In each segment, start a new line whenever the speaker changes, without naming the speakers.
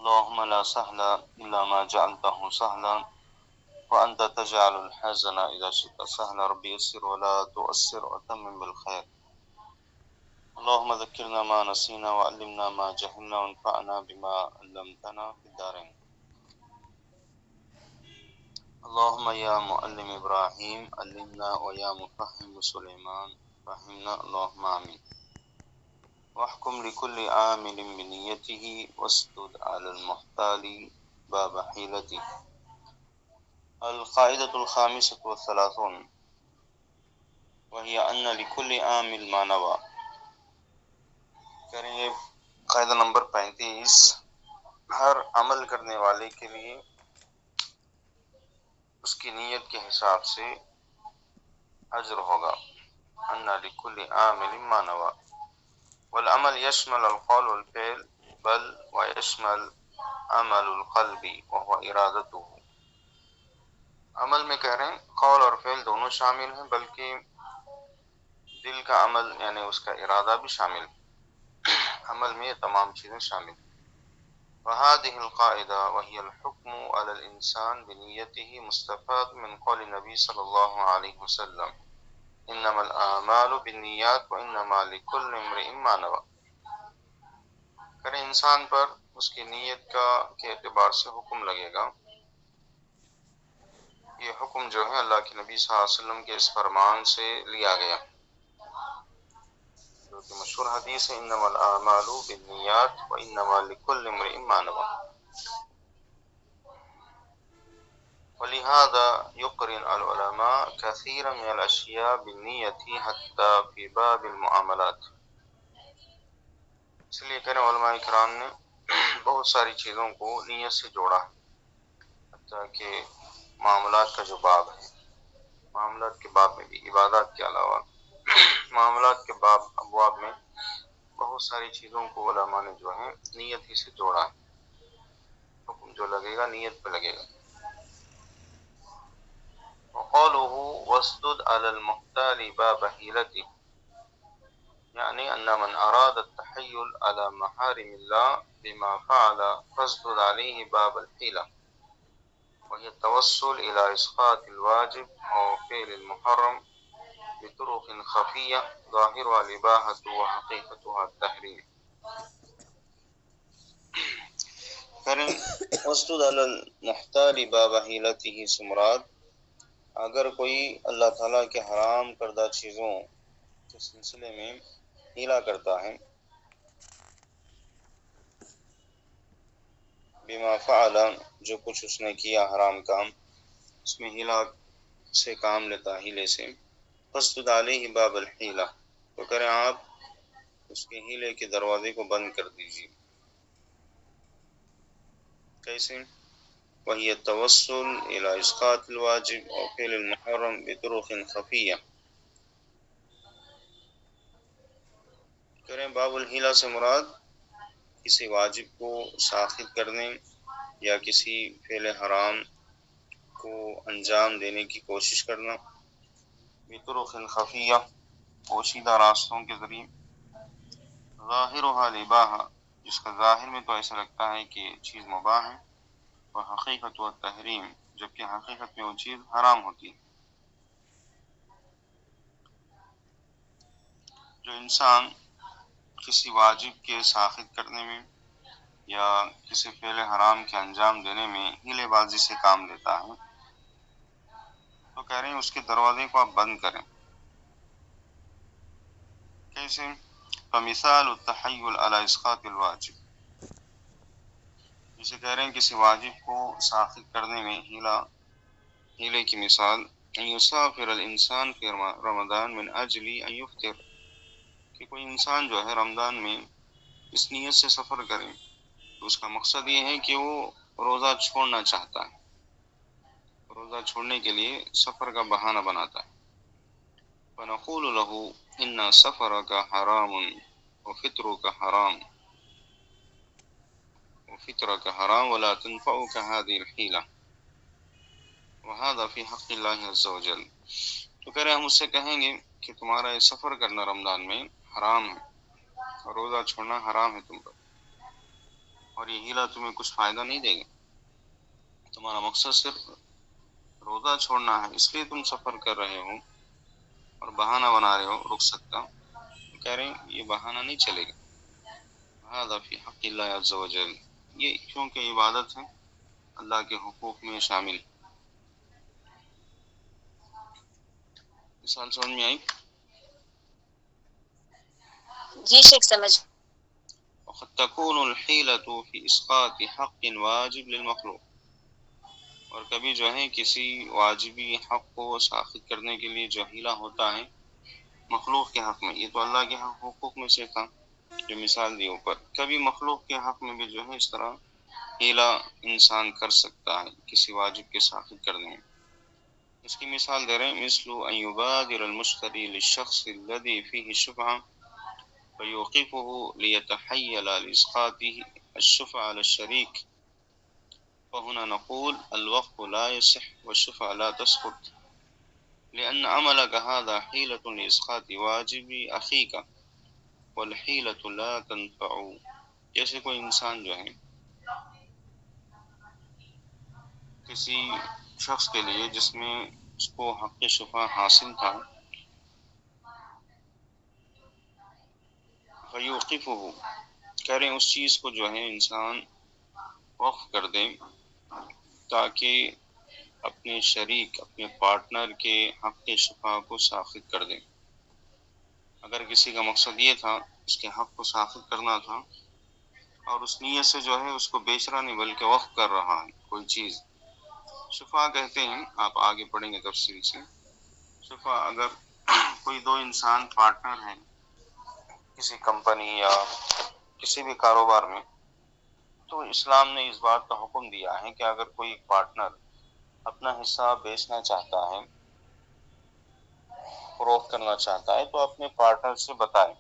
اللهم لا سهل إلا ما جعلته سهلا وأنت تجعل الحزن إذا شئت سهلا. ربي يسر ولا تؤسر وتمم بالخير. اللهم ذكرنا ما نسينا وعلمنا ما جهلنا وانفعنا بما علمتنا في الدارين. اللهم يا معلم إبراهيم علمنا ويا مفهم سليمان فهمنا. اللهم آمين. واحكم لكل عامل بنيته واسدد على المحتال باب حيلته. القاعدة الخامسة والثلاثون وهي أن لكل عامل ما نوى. کریں قاعدہ نمبر 35، ہر عمل کرنے والے کے لیے اس کی نیت کے حساب سے اجر ہوگا. ان لكل عامل ما نوى والعمل يشمل القول والفعل بل ويشمل عمل القلب وهو ارادته. عمل میں کہہ رہے ہیں قول اور فعل دونوں شامل ہیں، بلکہ دل کا عمل یعنی اس کا ارادہ بھی شامل ہے. عمل میں یہ تمام چیزیں شامل ہیں. وهذه القاعدة وهي الحكم على الإنسان بنيته مستفاد من قول النبي صلى الله عليه وسلم إنما الأعمال بالنيات وإنما لكل امرئ ما نوى. کریں انسان پر اس کی نیت کا کے اعتبار سے حکم لگے گا. یہ حکم جو ہے اللہ کے نبی صلی اللہ علیہ وسلم کے اس فرمان سے لیا گیا جو کہ مشہور حدیث ہے انما الاعمال بالنیات وانما لكل امرئ ما نوى. ولهذا يقرن العلماء كثيرا من الاشياء بالنية حتى في باب المعاملات. اس لیے کہنے علماء کرام نے بہت ساری چیزوں کو نیت سے جوڑا ہے، حتیٰ کہ معاملات کا جو باب ہے، معاملات کے باب میں بھی عبادات کے علاوہ معاملات کے باب ابواب میں بہت ساری چیزوں کو علماء نے جو ہے نیت ہی سے جوڑا ہے. حکم جو لگے گا نیت پہ لگے گا. وقوله واسدد على المحتال باب حيلته يعني أن من أراد التحيل على محارم الله بما فعل فاسدد عليه باب الحيلة وهي التوسل إلى إسقاط الواجب أو فعل المحرم بطرق خفية ظاهرها الإباحة وحقيقتها التحريم. کریں واسدد على المحتال باب حيلته سے مراد اگر کوئی اللہ تعالیٰ کے حرام کردہ چیزوں کے سلسلے میں ہیلا کرتا ہے، بما فعل جو کچھ اس نے کیا حرام کام، اس میں ہیلا سے کام لیتا، ہیلے سے، فاسدد علیہ باب الحیلہ تو کریں آپ اس کے ہیلے کے دروازے کو بند کر دیجیے. کیسے؟ وہی التوسل الی اسقاط الواجب اور فعل المحرم بطرق خفیہ. کریں باب الحیلہ سے مراد کسی واجب کو ساخط کرنے یا کسی فعل حرام کو انجام دینے کی کوشش کرنا، بطرق خفیہ پوشیدہ راستوں کے ذریعے، ظاہرها الاباحہ جس کا ظاہر میں تو ایسا لگتا ہے کہ چیز مباح ہے، اور حقیقت و تحریم جبکہ حقیقت میں وہ چیز حرام ہوتی ہے. جو انسان کسی واجب کے ساخط کرنے میں یا کسی فعل حرام کے انجام دینے میں ہیلے بازی سے کام لیتا ہے تو کہہ رہے ہیں اس کے دروازے کو آپ بند کریں. کیسے؟ فمثال التحیل علی اسقاط الواجب، جسے کہہ رہے ہیں کسی واجب کو ساخط کرنے میں ہیلے کی مثال ان یسافر الانسان فی رمضان من اجل ان یفطر، کہ کوئی انسان جو ہے رمضان میں اس نیت سے سفر کرے تو اس کا مقصد یہ ہے کہ وہ روزہ چھوڑنا چاہتا ہے، روزہ چھوڑنے کے لیے سفر کا بہانہ بناتا ہے. فنقول له ان سفرك حرام وفطرك حرام وفطرك حرام ولا تنفعك هذه الحيلة وهذا في حق الله عز وجل. تو کہہ رہے ہم اس سے کہیں گے کہ تمہارا یہ سفر کرنا رمضان میں حرام ہے اور روزہ چھوڑنا حرام ہے تم پر. اور یہ ہیلا تمہیں کچھ فائدہ نہیں دے گا. تمہارا مقصد صرف روزہ چھوڑنا ہے، اس لیے تم سفر کر رہے ہو اور بہانہ بنا رہے ہو رک سکتا. کہہ رہے ہیں یہ بہانہ نہیں چلے گا. هذا فی حق اللہ عز و جل، یہ کیونکہ عبادت ہے اللہ کے حقوق میں شامل. مثال سمجھ میں آئی؟
جی شیخ سمجھ.
وقد تكون الحيلة في إسقاط حق واجب للمخلوق، اور کبھی جو ہے کسی واجبی حق کو ساخت کرنے کے لیے جو ہیلا ہوتا ہے مخلوق کے حق میں. یہ تو اللہ کے حقوق میں سے تھا جو مثال دی اوپر. کبھی مخلوق کے حق میں بھی جو ہے اس طرح ہیلا انسان کر سکتا ہے کسی واجب کے ساخت کرنے میں. اس کی مثال دے رہے ہیں، مثل ان يبادر المشتری للشخص الذي فيه الشفعة فيوقفه ليتحيل لإسقاطه الشفعة على الشريك، فهنا نقول الوقف لا يصح والشفعة لا تسقط لأن عملك هذا حيلة لإسقاط واجب أخيك والحيلة لا تنفع. جیسے کوئی انسان جو ہے کسی شخص کے لیے جس میں اس کو حق شفا حاصل تھا، فیوقفہ، کہہ رہے ہیں اس چیز کو جو ہے انسان وقف کر دے تاکہ اپنے شریک اپنے پارٹنر کے حق شفا کو ساخت کر دے. اگر کسی کا مقصد یہ تھا اس کے حق کو ساخت کرنا تھا اور اس نیت سے جو ہے اس کو بیچ رہا نہیں بلکہ وقف کر رہا ہے کوئی چیز. شفا کہتے ہیں، آپ آگے پڑھیں گے تفصیل سے. شفا اگر کوئی دو انسان پارٹنر ہیں کسی کمپنی یا کسی بھی کاروبار میں، تو اسلام نے اس بات کا حکم دیا ہے کہ اگر کوئی پارٹنر اپنا حصہ بیچنا چاہتا ہے، فروخت کرنا چاہتا ہے، تو اپنے پارٹنر سے بتائے،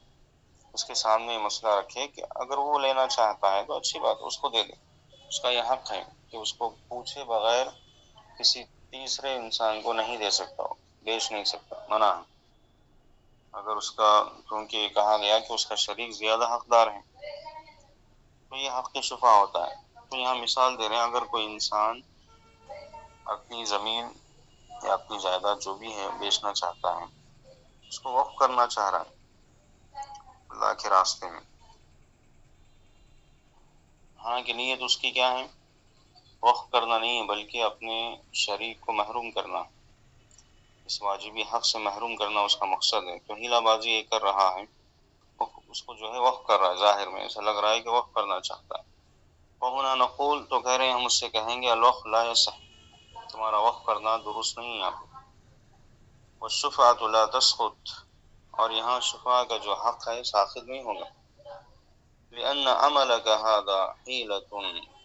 اس کے سامنے مسئلہ رکھے کہ اگر وہ لینا چاہتا ہے تو اچھی بات اس کو دے دے. اس کا یہ حق ہے کہ اس کو پوچھے بغیر کسی تیسرے انسان کو نہیں دے سکتا، بیچ نہیں سکتا، منع ہے. اگر اس کا، کیونکہ کہا گیا کہ اس کا شریک زیادہ حقدار ہے، تو یہ حق شفا ہوتا ہے. تو یہاں مثال دے رہے ہیں، اگر کوئی انسان اپنی زمین یا اپنی جائیداد جو بھی ہے بیچنا چاہتا ہے، اس کو وقف کرنا چاہ رہا ہے اللہ کے راستے میں، ہاں کہ نیت اس کی کیا ہے؟ وقف کرنا نہیں ہے بلکہ اپنے شریک کو محروم کرنا، اس واجبی حق سے محروم کرنا اس کا مقصد ہے. تو ہیلا بازی یہ کر رہا ہے، اس کو جو ہے وقف کر رہا ہے، ظاہر میں ایسا لگ رہا ہے کہ وقف کرنا چاہتا ہے. وہنا نقول، تو کہہ رہے ہیں ہم اس سے کہیں گے الوقف لا یصح، تمہارا وقف کرنا درست نہیں ہے. والشفعة لا تسقط، اور یہاں شفاء کا جو حق ہے ساخت نہیں ہوگا. لأن عملك هذا حيلة،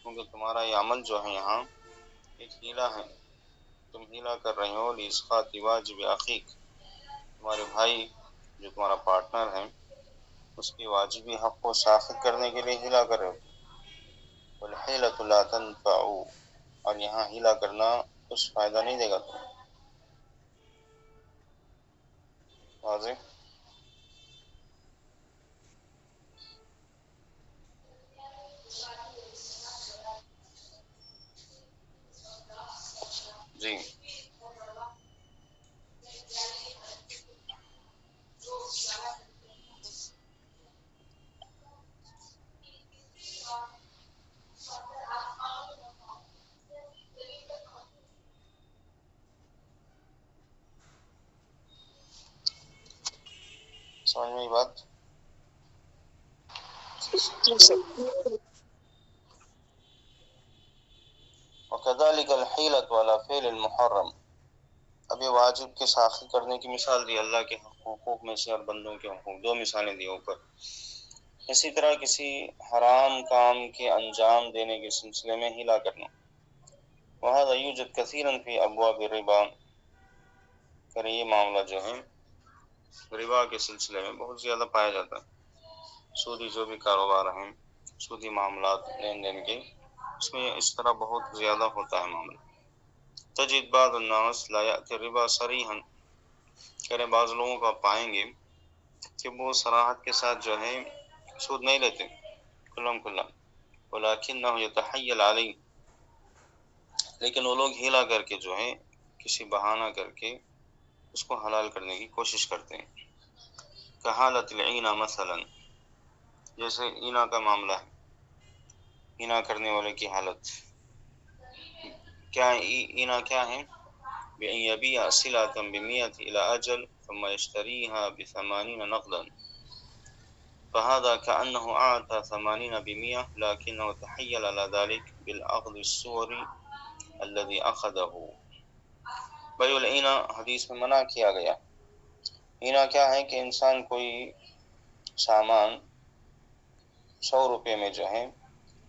کیونکہ تمہارا یہ عمل جو ہے یہاں ایک ہیلا ہے، تم ہیلا کر رہے ہو لإسقاط واجب أخيك، تمہارے بھائی جو تمہارا پارٹنر ہے اس کی واجبی حق کو ساخت کرنے کے لیے ہیلا کر رہے ہو. والحيلة لا تنفع، اور یہاں ہیلا کرنا کچھ فائدہ نہیں دے گا تمہیں. واضح؟ جی سمجھ میں یہ بات؟
جی شیخ.
وكذلك الحيلة على فعل المحرم، اب یہ واجب کے ساخت کرنے کی مثال دی، اللہ کے حقوق میں سے اور بندوں کے حقوق، دو مثالیں دی اوپر. اسی طرح کسی حرام کام کے انجام دینے کے سلسلے میں ہیلا کرنا. وهذا يوجد كثيرا في ابواب الربا، کہ یہ معاملہ جو ہے ربا کے سلسلے میں بہت زیادہ پایا جاتا ہے. سودی جو بھی کاروبار ہیں، سودی معاملات لین دین کے، اس میں اس طرح بہت زیادہ ہوتا ہے معاملہ. تجد بعض الناس لا یأتی الربا صریحا، کہہ رہے بعض لوگوں کو آپ پائیں گے کہ وہ صراحت کے ساتھ جو ہے سود نہیں لیتے کھلم کھلا، ولكنه يتحيل عليه، لیکن وہ لوگ ہیلا کر کے جو ہے کسی بہانہ کر کے اس کو حلال کرنے کی کوشش کرتے ہیں. کحالت العینہ مثلا، جیسے اینا کا معاملہ ہے، اینا کرنے والے کی حالت کیا. اینا کیا ہے؟ بأن يبيع سلعة ب100 إلى أجل ثم يشتريها ب80 نقدا، فهذا كأنه أعطى 80 ب100 لكنه تحيل على ذلك بالأخذ الصوري الذي أخذه. بیع العینہ حدیث میں منع کیا گیا. اینا کیا ہے کہ انسان کوئی سامان 100 روپے میں جو ہے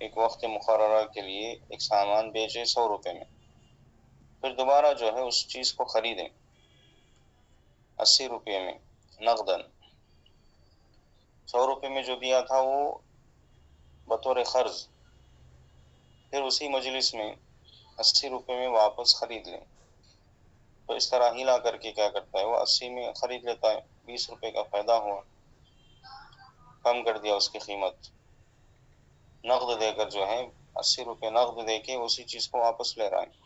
ایک وقت مقررہ کے لیے ایک سامان بیچے 100 روپے میں، پھر دوبارہ جو ہے اس چیز کو خریدیں 80 روپے میں نقدن. 100 روپے میں جو دیا تھا وہ بطور قرض، پھر اسی مجلس میں 80 روپے میں واپس خرید لیں. تو اس طرح ہیلا کر کے کیا کرتا ہے، وہ 80 میں خرید لیتا ہے، 20 روپے کا فائدہ ہوا، کم کر دیا اس کی قیمت. نقد دے کر جو ہے 80 روپے نقد دے کے اسی چیز کو واپس لے رہا ہے،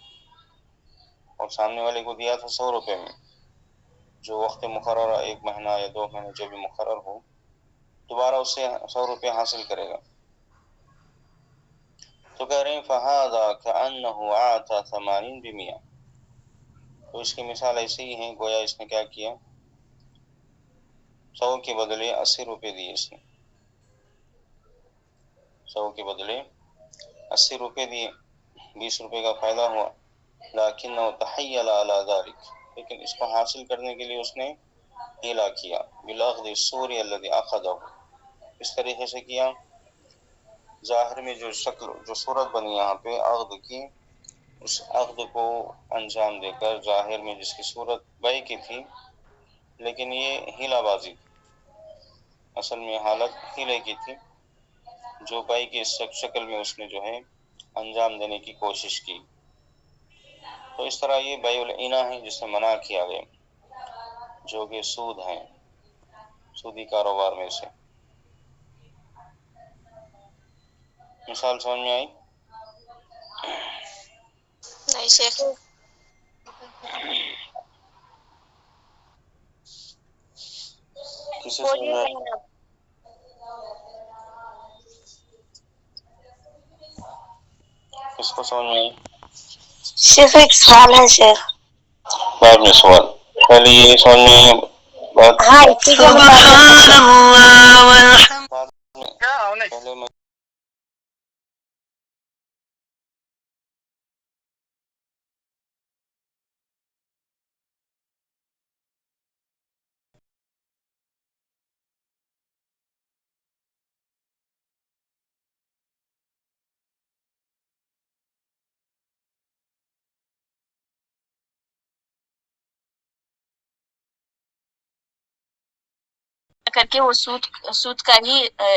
اور سامنے والے کو دیا تھا 100 روپے میں، جو وقت مقررہ 1 مہینہ یا 2 مہینے جو بھی مقرر ہو، دوبارہ اس سے 100 روپے حاصل کرے گا. تو کہہ رہے ہیں فَهَذَا كَأَنَّهُ أَعْطَى 80 ب100. تو اس کی مثال ایسے ہی ہے، گویا اس نے کیا کیا، 100 کے بدلے 80 روپے دیے اس نے، 100 کے بدلے 80 روپے دیے، 20 روپے کا فائدہ ہوا. لیکن تحیل علی ذلک، لیکن اس کو حاصل کرنے کے لیے اس نے ہیلا کیا، بالاخذ الصوری الذی اخذہ، اس طریقے سے کیا ظاہر میں جو شکل جو صورت بنی یہاں پہ عقد کی، اس عقد کو انجام دے کر ظاہر میں جس کی صورت بیع کی تھی، لیکن یہ ہیلا بازی تھی، اصل میں حالت ہیلے کی تھی، جو بیع کی شکل میں اس نے جو ہے انجام دینے کی کوشش کی. تو اس طرح یہ بیع العینہ ہے جس سے منع کیا گیا، جو کہ سود ہیں، سودی کاروبار میں سے. مثال سمجھ میں آئی؟
نہیں شیخ.
کسی سمجھ میں آئی؟ کس کو سمجھ میں آئی؟
شیخ ایک سوال ہے شیخ.
بعد میں سوال، پہلے یہ سمجھ میں بات.
ہاں اسی کے
پہلے میں
کر کے وہ سود کا ہی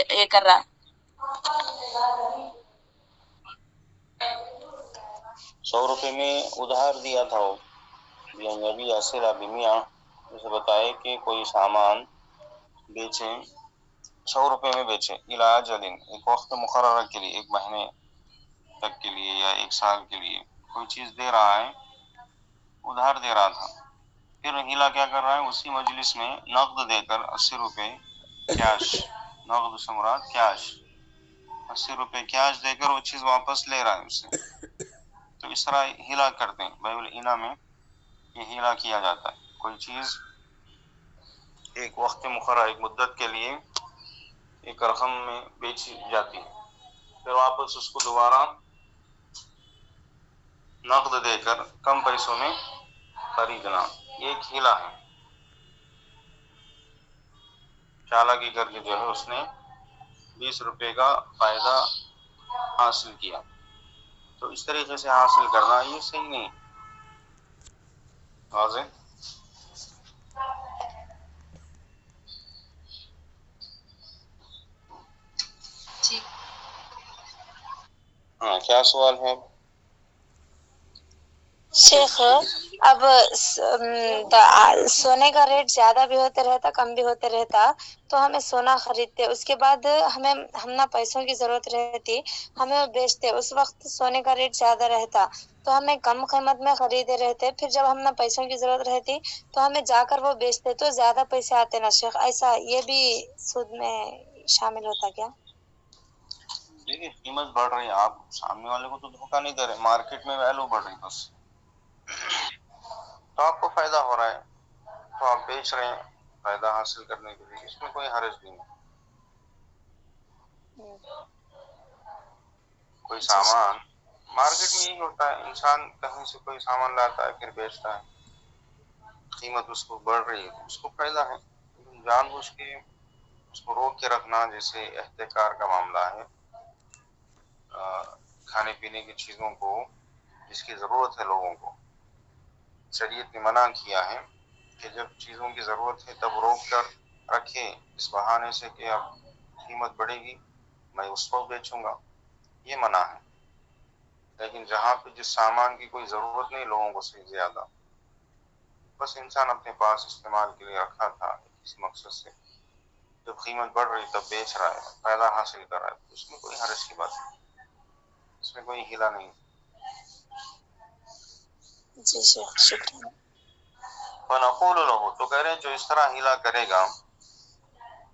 یہ کر رہا.
100 روپے میں ادھار دیا تھا وہ، ابھی ایسے ب100، جسے بتائے کہ کوئی سامان بیچے 100 روپے میں بیچے، علاج دن ایک وقت مقررہ کے لیے، 1 مہینے تک کے لیے یا 1 سال کے لیے کوئی چیز دے رہا ہے، ادھار دے رہا تھا. پھر ہیلا کیا کر رہا ہے، اسی مجلس میں نقد دے کر 80 روپے کیش، نقد سے مراد کیش، 80 روپے کیش دے کر وہ چیز واپس لے رہا ہے اس سے. تو اس طرح ہیلا کرتے ہیں، بیع العینہ میں یہ ہیلا کیا جاتا ہے. کوئی چیز ایک وقت مقررہ، ایک مدت کے لیے ایک رقم میں بیچی جاتی ہے، پھر واپس اس کو دوبارہ نقد دے کر کم پیسوں میں خریدنا، یہ ایک ہیلا ہے. چالاکی کر کے جو ہے اس نے 20 روپے کا فائدہ حاصل کیا. تو اس طریقے سے حاصل کرنا یہ صحیح نہیں. واضح؟ ہاں، کیا سوال ہے؟
شیخ اب سونے کا ریٹ زیادہ بھی ہوتے رہتا کم بھی ہوتے رہتا تو ہمیں سونا خریدتے، اس کے بعد ہم نہ پیسوں کی ضرورت رہتی، ہمیں وہ بیچتے، اس وقت سونے کا ریٹ زیادہ رہتا تو ہمیں کم قیمت میں خریدے رہتے، پھر جب ہم نہ پیسوں کی ضرورت رہتی تو ہمیں جا کر وہ بیچتے تو زیادہ پیسے آتے نا شیخ، ایسا یہ بھی سود میں شامل ہوتا کیا؟
دیکھیے قیمت بڑھ رہی ہے، آپ سامنے والے کو تو دھوکہ نہیں دے رہے، مارکیٹ میں ویلو بڑھ رہی بس، تو آپ کو فائدہ ہو رہا ہے تو آپ بیچ رہے ہیں فائدہ حاصل کرنے کے لیے، اس میں کوئی حرج نہیں ہے۔ کوئی سامان مارکیٹ میں یہی ہوتا ہے، انسان کہیں سے کوئی سامان لاتا ہے پھر بیچتا ہے، قیمت اس کو بڑھ رہی ہے اس کو فائدہ ہے، لیکن جان بوجھ کے اس کو روک کے رکھنا جیسے احتکار کا معاملہ ہے، کھانے پینے کی چیزوں کو جس کی ضرورت ہے لوگوں کو، شریعت نے منع کیا ہے کہ جب چیزوں کی ضرورت ہے تب روک کر رکھیں اس بہانے سے کہ اب قیمت بڑھے گی میں اس کو بیچوں گا، یہ منع ہے۔ لیکن جہاں پہ جس سامان کی کوئی ضرورت نہیں لوگوں کو سے زیادہ، بس انسان اپنے پاس استعمال کے لیے رکھا تھا اس مقصد سے، جب قیمت بڑھ رہی تب بیچ رہا ہے فائدہ حاصل کر رہا ہے، اس میں کوئی حرج کی بات نہیں، اس میں کوئی ہلا نہیں۔
جی شیخ شکریہ۔
فنقول له، تو کہہ رہے ہیں جو اس طرح ہلا کرے گا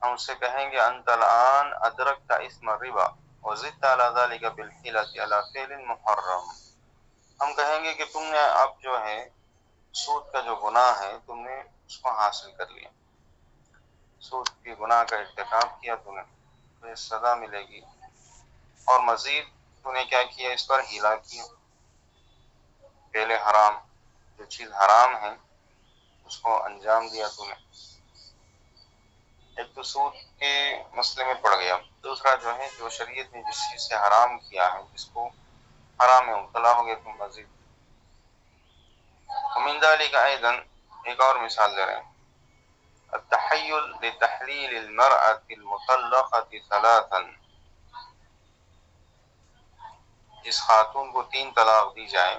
ہم اس سے کہیں گے انت الان ادرکت اسم الربا وزدت على ذلك بالحیلة على فعل محرم، ہم کہیں گے کہ تم نے اب جو ہے سود کا جو گناہ ہے تم نے اس کو حاصل کر لیا، سود کے گناہ کا ارتکاب کیا تم نے تو یہ سزا ملے گی، اور مزید تو نے کیا کیا اس پر ہیلا کیا، پہلے حرام جو چیز حرام ہے اس کو انجام دیا تو نے، ایک تو سود کے مسئلے میں پڑ گیا، دوسرا جو ہے جو شریعت نے جس چیز سے حرام کیا ہے جس کو حرام میں مبتلا ہو گیا تم مزید۔ ومن ذلك ايضا ایک اور مثال دے رہے ہیں، التحیل لتحلیل المرأة المطلقة ثلاثا، جس خاتون کو 3 طلاق دی جائے